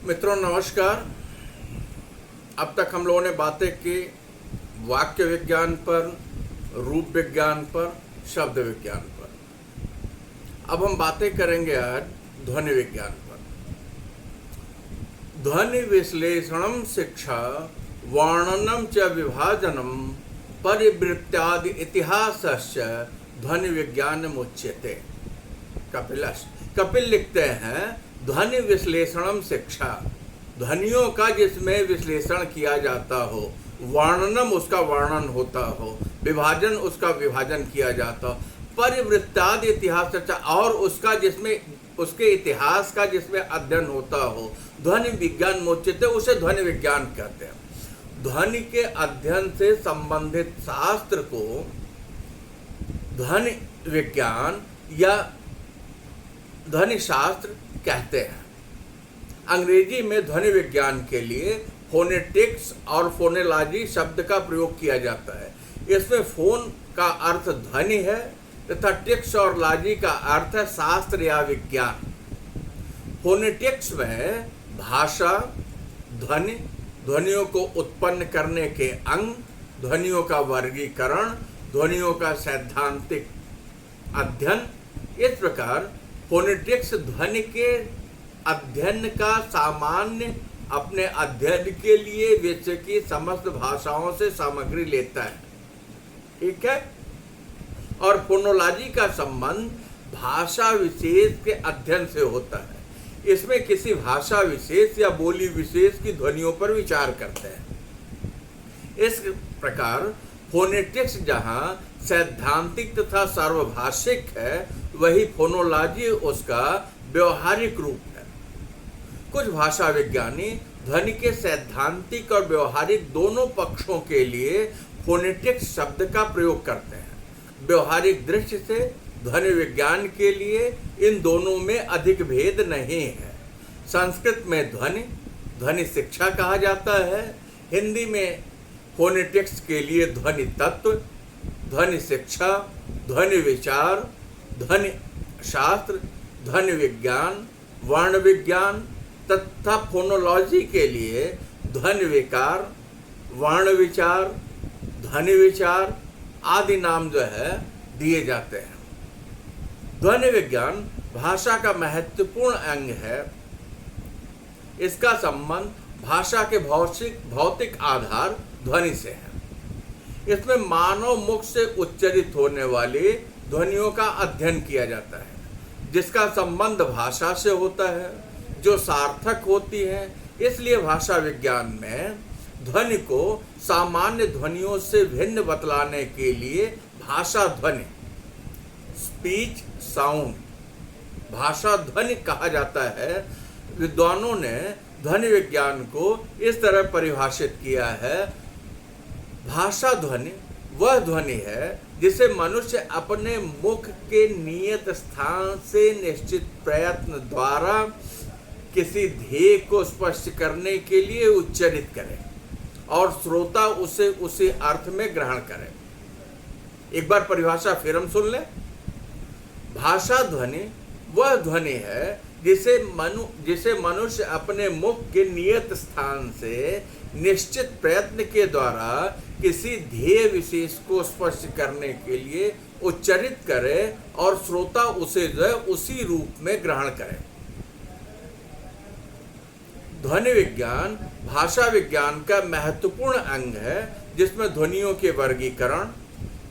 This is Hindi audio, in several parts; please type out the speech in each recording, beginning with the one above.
मित्रों नमस्कार। अब तक हम लोगों ने बातें की वाक्य विज्ञान पर, रूप विज्ञान पर, शब्द विज्ञान पर। अब हम बातें करेंगे आज ध्वनि विज्ञान पर। ध्वनि विश्लेषणम शिक्षा वर्णनम च विभाजनम परिवृत्त्यादि इतिहासस्य ध्वनि विज्ञान मुच्यते। कपिल लिखते हैं ध्वनि विश्लेषणम शिक्षा, ध्वनियों का जिसमें विश्लेषण किया जाता हो, वर्णनम उसका वर्णन होता हो, विभाजन उसका विभाजन किया जाता हो, परिवृत्तादि इतिहास और उसका जिसमें उसके इतिहास का जिसमें अध्ययन होता हो, ध्वनि विज्ञान मोचित, उसे ध्वनि विज्ञान कहते हैं। ध्वनि के अध्ययन से संबंधित शास्त्र को ध्वनि विज्ञान या ध्वनि शास्त्र कहते हैं। अंग्रेजी में ध्वनि विज्ञान के लिए फोनेटिक्स और फोनोलॉजी शब्द का प्रयोग किया जाता है। इसमें फोन का अर्थ ध्वनि है तथा टिक्स और लॉजी का अर्थ है शास्त्र या विज्ञान। फोनेटिक्स में भाषा, ध्वनि, ध्वनियों को उत्पन्न करने के अंग, ध्वनियों का वर्गीकरण, ध्वनियों का सैद्धांतिक अध्ययन। इस प्रकार फोनेटिक्स ध्वनि के अध्ययन का सामान्य अपने अध्ययन के लिए विश्व की समस्त भाषाओं से सामग्री लेता है, ठीक है। और फोनोलॉजी का संबंध भाषा विशेष के अध्ययन से होता है। इसमें किसी भाषा विशेष या बोली विशेष की ध्वनियों पर विचार करते हैं। इस प्रकार फोनेटिक्स जहाँ सैद्धांतिक तथा सार्वभाषिक है, वही फोनोलॉजी उसका व्यवहारिक रूप है। कुछ भाषा विज्ञानी ध्वनि के सैद्धांतिक और व्यवहारिक दोनों पक्षों के लिए फोनेटिक्स शब्द का प्रयोग करते हैं। व्यवहारिक दृष्टि से ध्वनि विज्ञान के लिए इन दोनों में अधिक भेद नहीं है। संस्कृत में ध्वनि शिक्षा कहा जाता है। हिंदी में फोनेटिक्स के लिए ध्वनि तत्व, ध्वनि शिक्षा, ध्वनि विचार, ध्वनि शास्त्र, ध्वनि विज्ञान, वर्ण विज्ञान तथा फोनोलॉजी के लिए ध्वनि विकार, वर्ण विचार, ध्वनि विचार आदि नाम जो है दिए जाते हैं। ध्वनि विज्ञान भाषा का महत्वपूर्ण अंग है। इसका संबंध भाषा के भौतिक आधार ध्वनि से है। इसमें मानव मुख से उच्चरित होने वाली ध्वनियों का अध्ययन किया जाता है, जिसका संबंध भाषा से होता है, जो सार्थक होती है। इसलिए भाषा विज्ञान में ध्वनि को सामान्य ध्वनियों से भिन्न बतलाने के लिए भाषा ध्वनि, स्पीच साउंड, भाषा ध्वनि कहा जाता है। विद्वानों ने ध्वनि विज्ञान को इस तरह परिभाषित किया है, भाषा ध्येय वह ध्वनि है जिसे मनुष्य अपने मुख के नियत स्थान से निश्चित प्रयत्न द्वारा किसी ध्येय को स्पष्ट करने के लिए उच्चरित करे और श्रोता उसे उसी अर्थ में ग्रहण करे। एक बार परिभाषा फिर हम सुन लें। भाषा ध्वनि वह ध्वनि है जिसे मनुष्य अपने मुख के नियत स्थान से निश्चित प्रयत्न के द्वारा किसी ध्येय विशेष को स्पष्ट करने के लिए उच्चरित करे और श्रोता उसे जो है उसी रूप में ग्रहण करे। ध्वनि विज्ञान भाषा विज्ञान का महत्वपूर्ण अंग है, जिसमें ध्वनियों के वर्गीकरण,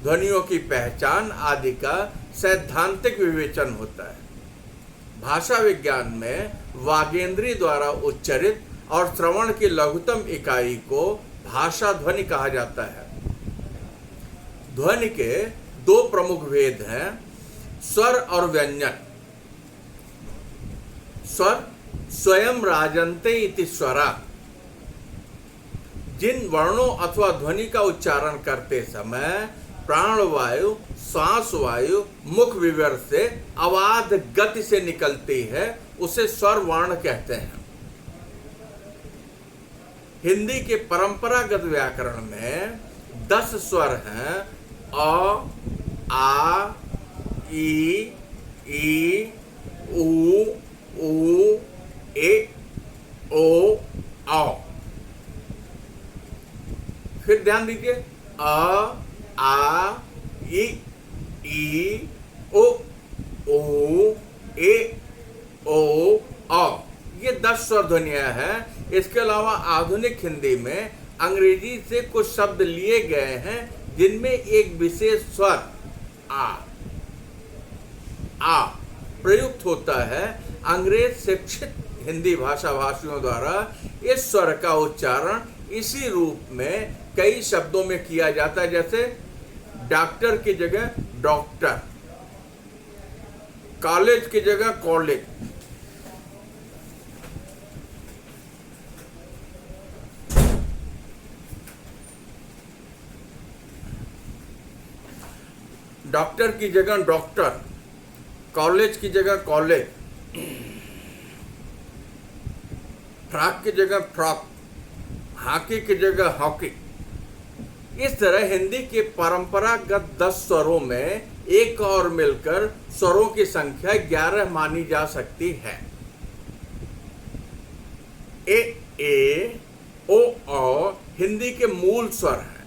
ध्वनियों की पहचान आदि का सैद्धांतिक विवेचन होता है। भाषा विज्ञान में वागेंद्री द्वारा उच्चरित और श्रवण की लघुतम इकाई को भाषा ध्वनि कहा जाता है। ध्वनि के दो प्रमुख भेद हैं, स्वर और व्यंजन। स्वर स्वयं राजन्ते इति स्वरा, जिन वर्णों अथवा ध्वनि का उच्चारण करते समय प्राणवायु, श्वास वायु मुख विवर से अवाध गति से निकलती है, उसे स्वर वर्ण कहते हैं। हिंदी के परंपरागत व्याकरण में 10 स्वर हैं। अ, आ, ई, ऊ, उ, ए, ओ, ध्यान दीजिए, अ, आ, ई, ओ, ए, ओ, औ, ये 10 स्वर ध्वनियां हैं। इसके अलावा आधुनिक हिंदी में अंग्रेजी से कुछ शब्द लिए गए हैं जिनमें एक विशेष स्वर आ प्रयुक्त होता है। अंग्रेज शिक्षित हिंदी भाषा भाषियों द्वारा इस स्वर का उच्चारण इसी रूप में कई शब्दों में किया जाता है, जैसे डॉक्टर की जगह डॉक्टर, कॉलेज की जगह कॉलेज, डॉक्टर की जगह डॉक्टर, कॉलेज की जगह कॉलेज, फ्रॉक की जगह फ्रॉक, हॉकी की जगह हॉकी। इस तरह हिंदी के परंपरागत 10 स्वरों में एक और मिलकर स्वरों की संख्या 11 मानी जा सकती है। ए, ओ हिंदी के मूल स्वर हैं,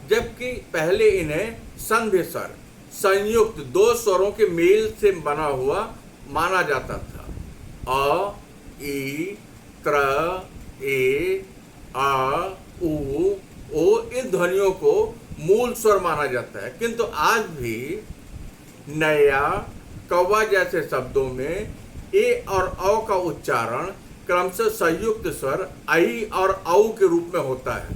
जबकि पहले इन्हें संधि स्वर, संयुक्त 2 स्वरों के मेल से बना हुआ माना जाता था। अ, ई, त्र, ए, आ, उ, ओ इन ध्वनियों को मूल स्वर माना जाता है, किंतु आज भी नया, कौवा जैसे शब्दों में ए और औ का उच्चारण क्रमशः संयुक्त स्वर आई और औ के रूप में होता है।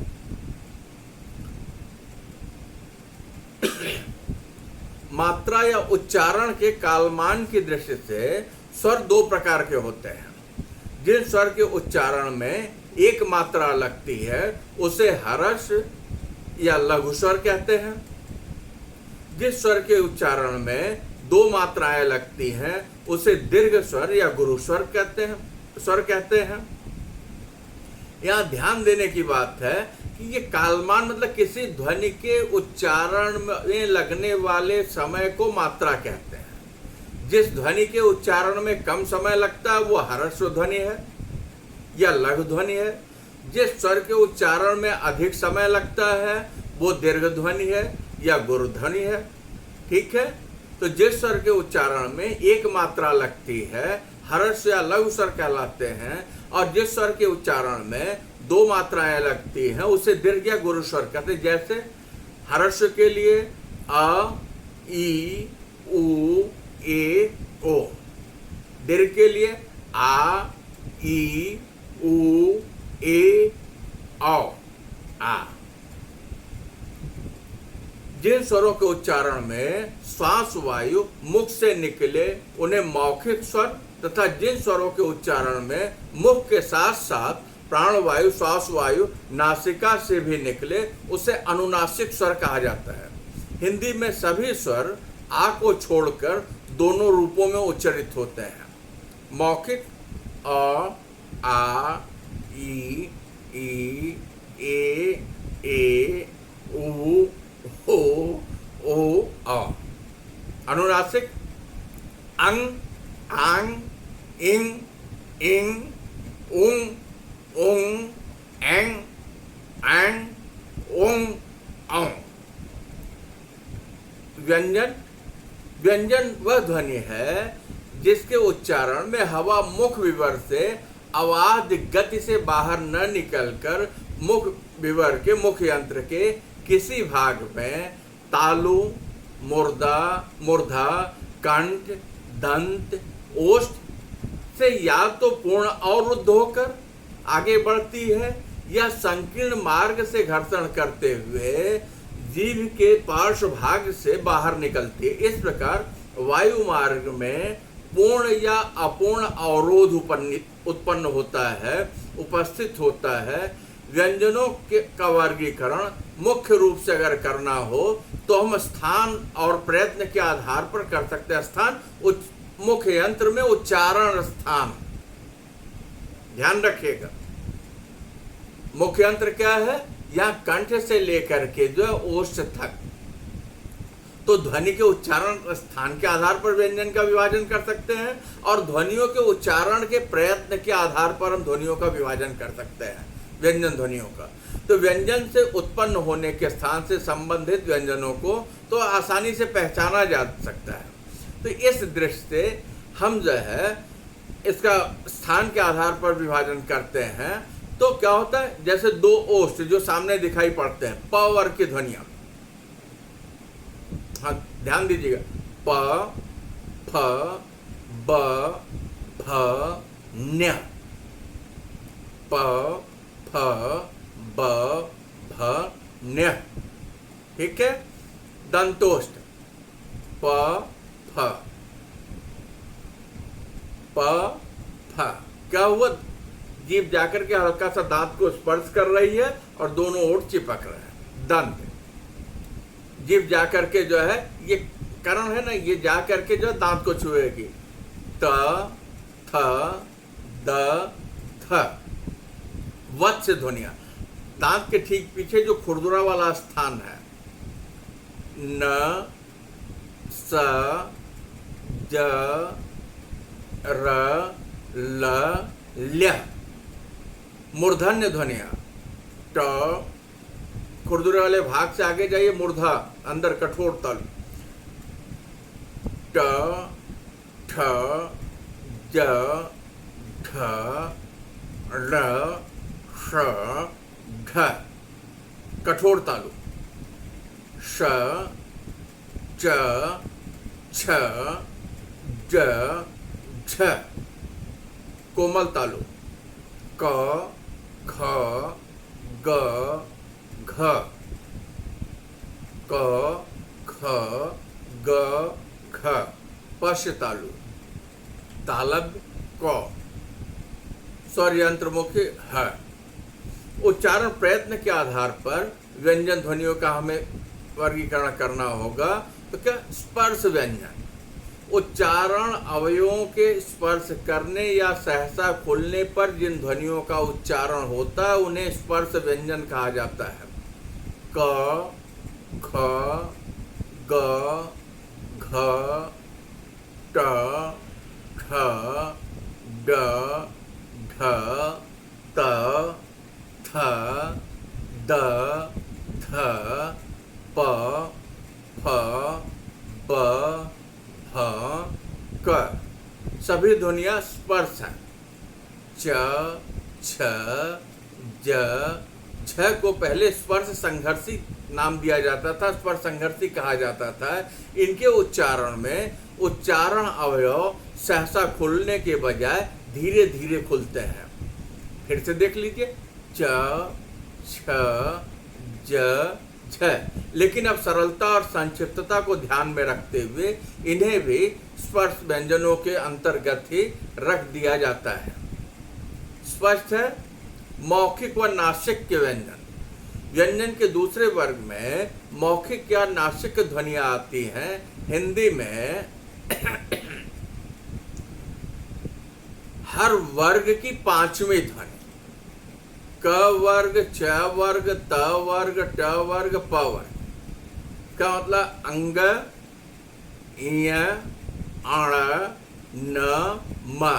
मात्रा या उच्चारण के कालमान की दृष्टि से स्वर 2 प्रकार के होते हैं। जिन स्वर के उच्चारण में एक मात्रा लगती है उसे हर्ष या लघु स्वर कहते हैं। जिस स्वर के उच्चारण में 2 मात्राएं लगती हैं उसे दीर्घ स्वर या गुरु स्वर कहते हैं। यहाँ ध्यान देने की बात है कि ये कालमान मतलब किसी ध्वनि के उच्चारण में लगने वाले समय को मात्रा कहते हैं। जिस ध्वनि के उच्चारण में कम समय लगता है वो ह्रस्व ध्वनि है या लघु ध्वनि है। जिस स्वर के उच्चारण में अधिक समय लगता है वो दीर्घ ध्वनि है या गुरु ध्वनि है। ठीक है, तो जिस स्वर के उच्चारण में एक मात्रा लगती है ह्रस्व या लघु स्वर कहलाते हैं, और जिस स्वर के उच्चारण में 2 मात्राएं लगती हैं उसे दीर्घ या गुरु स्वर कहते हैं। जैसे ह्रस्व के लिए अ, ई, उ, ए, ओ, दीर्घ के लिए आ, ई, उ, ए, औ, आ। जिन स्वरों के उच्चारण में श्वास वायु मुख से निकले उन्हें मौखिक स्वर, तथा जिन स्वरों के उच्चारण में मुख के साथ साथ प्राणवायु श्वास वायु नासिका से भी निकले उसे अनुनासिक स्वर कहा जाता है। हिंदी में सभी स्वर आ को छोड़कर दोनों रूपों में उच्चारित होते हैं। मौखिक अ, आ, ई, ए, उ, ओ, अ। अनुनासिक अंग, आंग, इंग, इंग, उंग, उंग, एंग, एंग, उंग, औं। व्यंजन वह ध्वनि है जिसके उच्चारण में हवा मुख विवर से अवाध गति से बाहर न निकलकर मुख विवर के मुख यंत्र के किसी भाग में तालु, मूर्धा, कंठ, दंत, ओष्ठ से या तो पूर्ण अवरुद्ध होकर आगे बढ़ती है या संकीर्ण मार्ग से घर्षण करते हुए जीभ के पार्श्व भाग से बाहर निकलती है। इस प्रकार वायु मार्ग में पूर्ण या अपूर्ण अवरोध उत्पन्न होता है, उपस्थित होता है। व्यंजनों का वर्गीकरण मुख्य रूप से अगर करना हो तो हम स्थान और प्रयत्न के आधार पर कर सकते हैं। स्थान मुख्य यंत्र में उच्चारण स्थान, ध्यान रखिएगा। मुख्य यंत्र क्या है? यहाँ कंठ से लेकर के जो है ओष्ठ तक। तो ध्वनि के उच्चारण स्थान के आधार पर व्यंजन का विभाजन कर सकते हैं, और ध्वनियों के उच्चारण के प्रयत्न के आधार पर हम ध्वनियों का विभाजन कर सकते हैं, व्यंजन ध्वनियों का। तो व्यंजन से उत्पन्न होने के स्थान से संबंधित व्यंजनों को तो आसानी से पहचाना जा सकता है। तो इस दृष्टि से हम जो है इसका स्थान के आधार पर विभाजन करते हैं। तो क्या होता है, जैसे दो ओष्ठ जो सामने दिखाई पड़ते हैं, प वर्ग की ध्वनियां, हाँ ध्यान दीजिएगा, प, फ, ब, भ, न्य, प, फ, ब, भ, न्य, ठीक है। दंतोष्ठ प, फ, प, फ, क्या हुआ, जीभ जाकर के हल्का सा दांत को स्पर्श कर रही है और दोनों ओर चिपक रहे हैं। दंत, जीभ जाकर के जो है, ये करण है ना, ये जाकर के जो दांत को छुएगी। त, थ, द, थ, वत्स ध्वनिया, दांत के ठीक पीछे जो खुरदुरा वाला स्थान है। न, स, ज, र, ल, ल्य, मूर्धन्य ध्वनिया। ट, खुरदुरे वाले भाग से आगे जाइए, मूर्धा अंदर कठोर तल। ट, ठ, ज, ढ, ड़, ष, ढ, कठोर तालु। श, च, छ, ज, झ, कोमल तालु। क, ख, ग, घ, क, ख, ग, घ, पश्य तालु। तालव्य क, स्वर यंत्रमुखी ह। उच्चारण प्रयत्न के आधार पर व्यंजन ध्वनियों का हमें वर्गीकरण करना होगा। तो क्या, स्पर्श व्यंजन, उच्चारण अवयवों के स्पर्श करने या सहसा खुलने पर जिन ध्वनियों का उच्चारण होता है उन्हें स्पर्श व्यंजन कहा जाता है। क, ख, ग, घ, ट, ठ, ड, ढ, त, थ, द, ध, प, फ, ब, ह, क, सभी ध्वनियाँ स्पर्श हैं। च, छ, ज, झ को पहले स्पर्श संघर्षी नाम दिया जाता था, स्पर्श संघर्षी कहा जाता था। इनके उच्चारण में उच्चारण अवयव सहसा खुलने के बजाय धीरे धीरे खुलते हैं। फिर से देख लीजिए, च, छ, ज, झ। लेकिन अब सरलता और संक्षिप्तता को ध्यान में रखते हुए इन्हें भी स्पर्श व्यंजनों के अंतर्गत ही रख दिया जाता है। स्पष्ट है। मौखिक व नासिक के व्यंजन, व्यंजन के दूसरे वर्ग में मौखिक या नासिक ध्वनियां आती हैं। हिंदी में हर वर्ग की पांचवी ध्वनि, क वर्ग, च वर्ग, त वर्ग, ट वर्ग, प वर्ग का मतलब अंग, इय, अण, न, म।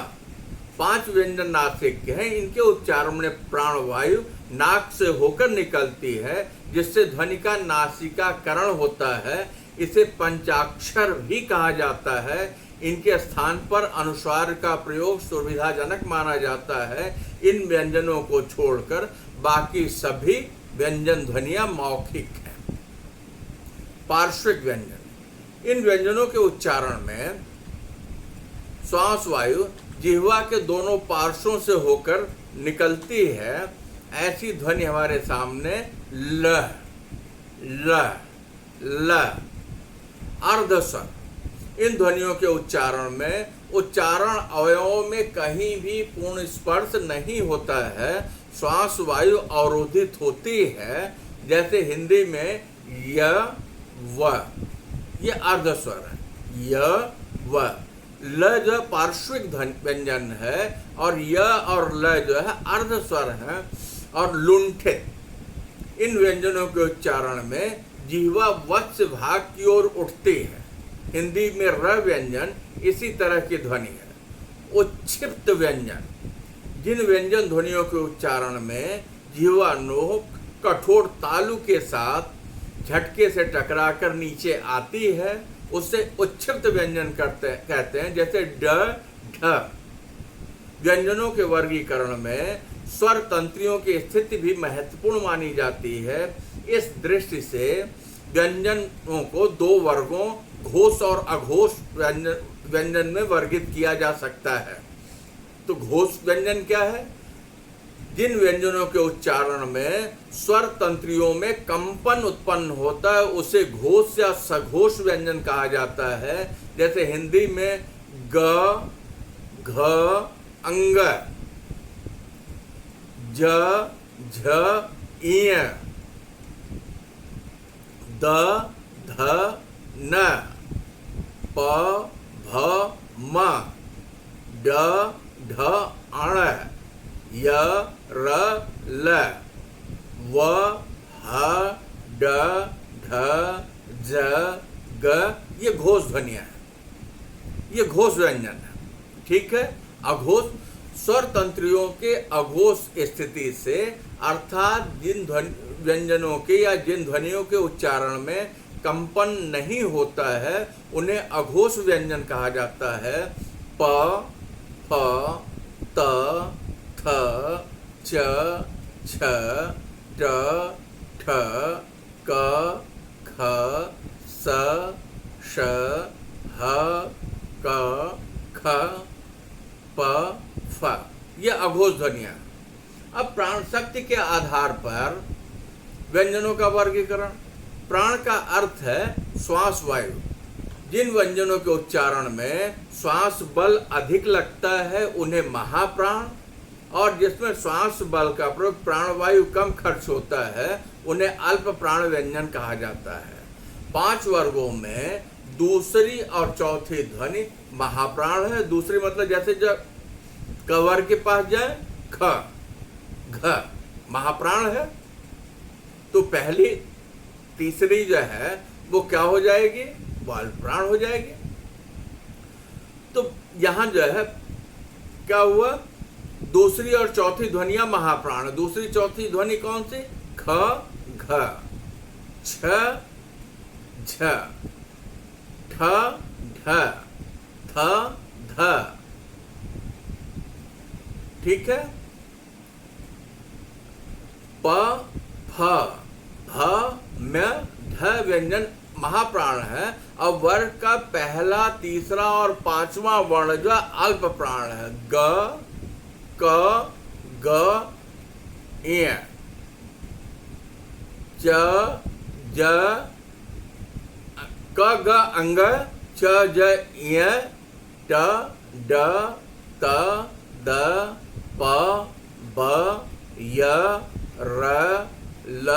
5 व्यंजन नासिक के हैं। इनके उच्चारण में प्राणवायु नाक से होकर निकलती है, जिससे ध्वनि का नासिकाकरण होता है। इसे पंचाक्षर भी कहा जाता है। इनके स्थान पर अनुस्वार का प्रयोग सुविधाजनक माना जाता है। इन व्यंजनों को छोड़कर बाकी सभी व्यंजन ध्वनियां मौखिक हैं। पार्श्विक व्यंजन, इन व्यंजनों के उच्चारण में श्वास वायु जिह्वा के दोनों पार्श्वों से होकर निकलती है। ऐसी ध्वनि हमारे सामने ल, ल, ल। अर्धस्वर, इन ध्वनियों के उच्चारण में उच्चारण अवयवों में कहीं भी पूर्ण स्पर्श नहीं होता है। श्वास वायु अवरोधित होती है। जैसे हिंदी में य, व, ये अर्धस्वर है। य, व। ल जो पार्श्विक व्यंजन है और य और ल जो है अर्धस्वर है और लुंठित। इन व्यंजनों के उच्चारण में जिह्वा वत्स भाग की ओर उठती है। हिंदी में र व्यंजन इसी तरह की ध्वनि है। उच्छिप्त व्यंजन, जिन व्यंजन ध्वनियों के उच्चारण में जिह्वा नोक, कठोर तालु के साथ झटके से टकराकर नीचे आती है उससे उच्छ्रित व्यंजन कहते हैं। जैसे ड ढ। व्यंजनों के वर्गीकरण में स्वर तंत्रियों की स्थिति भी महत्वपूर्ण मानी जाती है। इस दृष्टि से व्यंजनों को दो वर्गों घोष और अघोष व्यंजन में वर्गित किया जा सकता है। तो घोष व्यंजन क्या है? जिन व्यंजनों के उच्चारण में स्वर तंत्रियों में कंपन उत्पन्न होता है उसे घोष या सघोष व्यंजन कहा जाता है। जैसे हिंदी में ग, घ, अंग, ज, झ, इय, द, ध, न, प, भ, म, ड, ढ, अण, य, र, ल, व, ह, ड, ढ, ज, ग। ये घोष ध्वनियां हैं, ये घोष व्यंजन है। ठीक है। अघोष स्वर तंत्रियों के अघोष स्थिति से अर्थात जिन व्यंजनों के या जिन ध्वनियों के उच्चारण में कंपन नहीं होता है उन्हें अघोष व्यंजन कहा जाता है। प, फ, त, थ, च, छ, ट, ठ, क, ख, स, श, ह, क, ख, प, फ। ये अघोष ध्वनियां। अब प्राण शक्ति के आधार पर व्यंजनों का वर्गीकरण। प्राण का अर्थ है श्वास वायु। जिन व्यंजनों के उच्चारण में श्वास बल अधिक लगता है उन्हें महाप्राण, और जिसमें श्वास बल का प्रयोग प्राणवायु कम खर्च होता है उन्हें अल्प प्राण व्यंजन कहा जाता है। 5 वर्गों में दूसरी और चौथी ध्वनि महाप्राण है। दूसरी मतलब जैसे जब कवर के पास जाए ख, घ महाप्राण है, तो पहली तीसरी जो है वो क्या हो जाएगी? वो अल्प प्राण हो जाएगी। तो यहां जो है क्या हुआ? दूसरी और चौथी ध्वनियां महाप्राण। दूसरी चौथी ध्वनि कौन सी? ख, घ, छ, झ, ठ, ढ, थ, ध। ठीक है। प, फ, भ, म, ढ व्यंजन महाप्राण है। अब वर्ग का पहला, तीसरा और 5वां वर्ण जो अल्प प्राण है। ग, क, ग, इ, च, ज, क, ग, अंग, च, ज, इ, ट, ड, त, द, प, ब, य, र, ल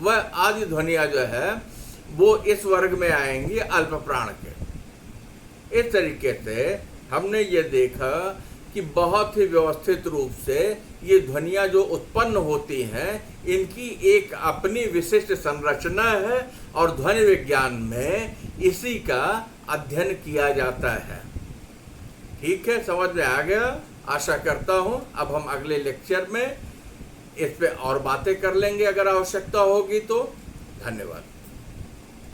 व आदि ध्वनियां जो है वो इस वर्ग में आएंगी अल्प प्राण के। इस तरीके से हमने ये देखा कि बहुत ही व्यवस्थित रूप से ये ध्वनियां जो उत्पन्न होती हैं इनकी एक अपनी विशिष्ट संरचना है और ध्वनि विज्ञान में इसी का अध्ययन किया जाता है। ठीक है, समझ में आ गया? आशा करता हूं अब हम अगले लेक्चर में इस पे और बातें कर लेंगे अगर आवश्यकता होगी तो। धन्यवाद।